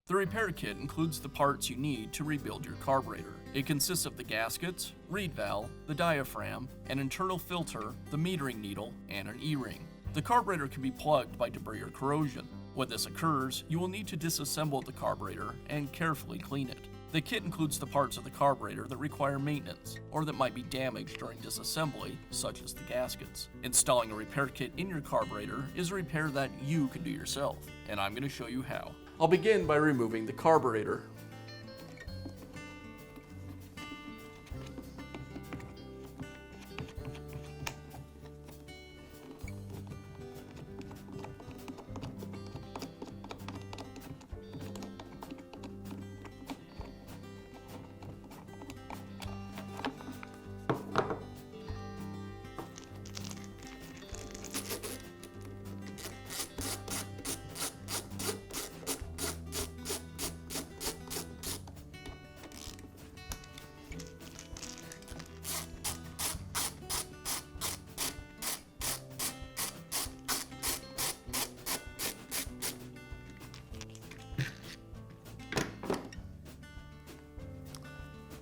The repair kit includes the parts you need to rebuild your carburetor. It consists of the gaskets, reed valve, the diaphragm, an internal filter, the metering needle, and an E-ring. The carburetor can be plugged by debris or corrosion. When this occurs, you will need to disassemble the carburetor and carefully clean it. The kit includes the parts of the carburetor that require maintenance or that might be damaged during disassembly, such as the gaskets. Installing a repair kit in your carburetor is a repair that you can do yourself, and I'm going to show you how. I'll begin by removing the carburetor.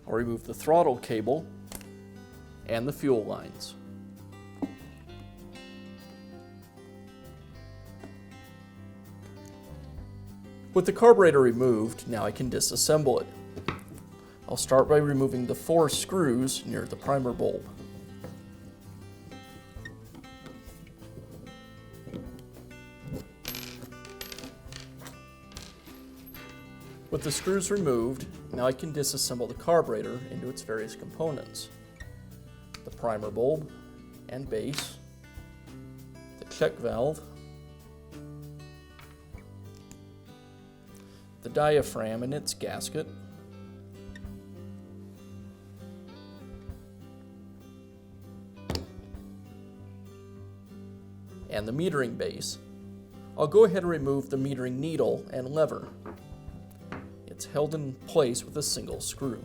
I'll remove the throttle cable and the fuel lines. With the carburetor removed, now I can disassemble it. I'll start by removing the 4 screws near the primer bulb. With the screws removed, now I can disassemble the carburetor into its various components. The primer bulb and base, the check valve, the diaphragm and its gasket, and the metering base. I'll go ahead and remove the metering needle and lever. It's held in place with a single screw.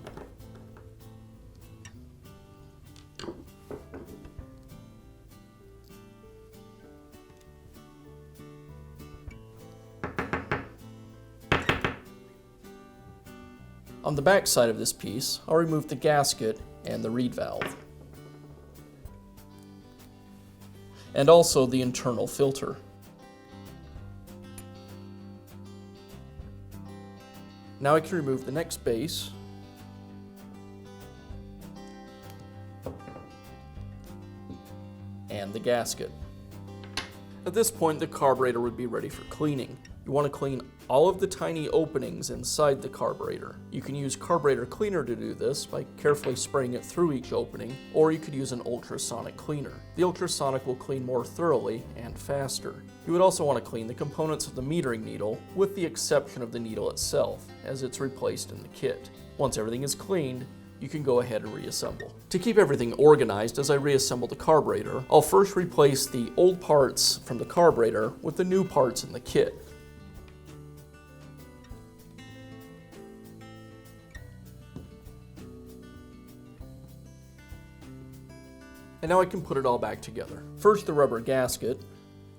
On the back side of this piece, I'll remove the gasket and the reed valve, and also the internal filter. Now I can remove the next base and the gasket. At this point, the carburetor would be ready for cleaning. You want to clean all of the tiny openings inside the carburetor. You can use carburetor cleaner to do this by carefully spraying it through each opening, or you could use an ultrasonic cleaner. The ultrasonic will clean more thoroughly and faster. You would also want to clean the components of the metering needle, with the exception of the needle itself, as it's replaced in the kit. Once everything is cleaned, you can go ahead and reassemble. To keep everything organized as I reassemble the carburetor, I'll first replace the old parts from the carburetor with the new parts in the kit. And now I can put it all back together. First, the rubber gasket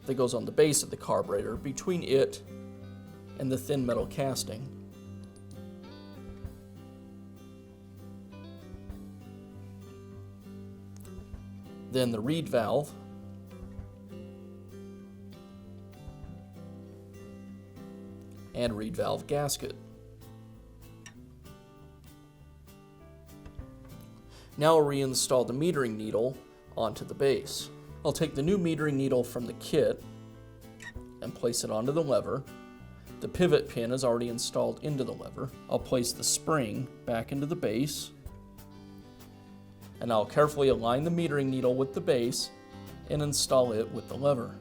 that goes on the base of the carburetor between it and the thin metal casting. Then the reed valve, and reed valve gasket. Now I'll reinstall the metering needle onto the base. I'll take the new metering needle from the kit and place it onto the lever. The pivot pin is already installed into the lever. I'll place the spring back into the base, and I'll carefully align the metering needle with the base and install it with the lever.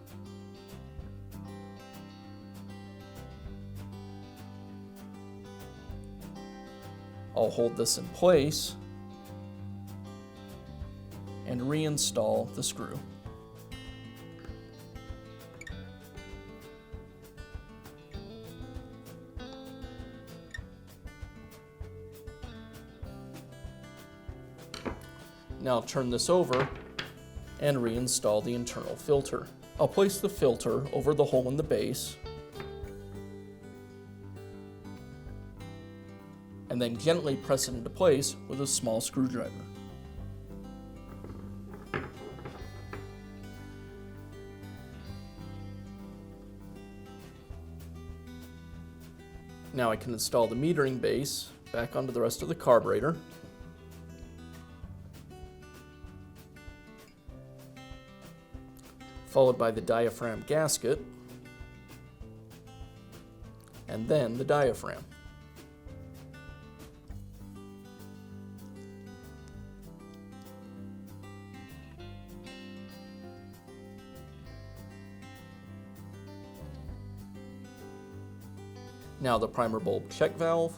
I'll hold this in place and reinstall the screw. Now I'll turn this over and reinstall the internal filter. I'll place the filter over the hole in the base and then gently press it into place with a small screwdriver. Now I can install the metering base back onto the rest of the carburetor. Followed by the diaphragm gasket, and then the diaphragm. Now the primer bulb check valve,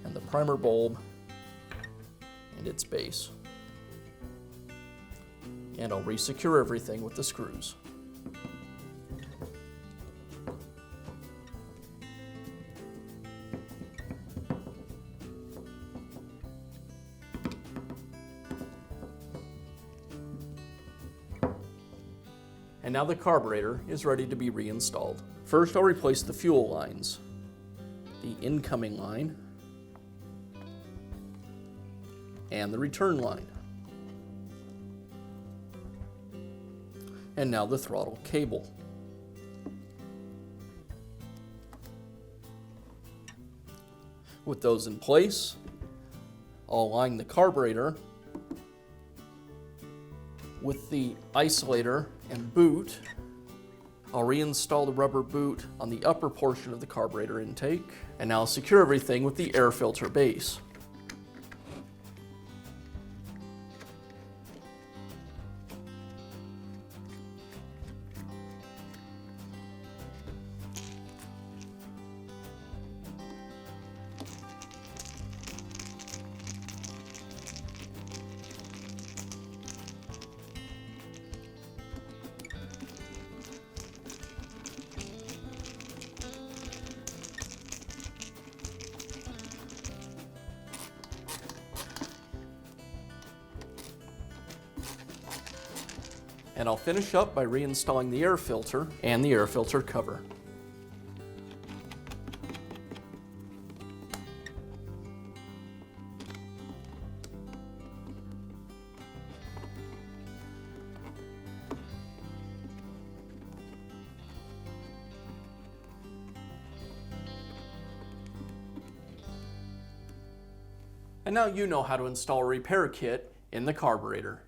and the primer bulb and its base. And I'll resecure everything with the screws. And now the carburetor is ready to be reinstalled. First, I'll replace the fuel lines. The incoming line and the return line. And now the throttle cable. With those in place, I'll align the carburetor with the isolator and boot. I'll reinstall the rubber boot on the upper portion of the carburetor intake, and now I'll secure everything with the air filter base. And I'll finish up by reinstalling the air filter and the air filter cover. And now you know how to install a repair kit in the carburetor.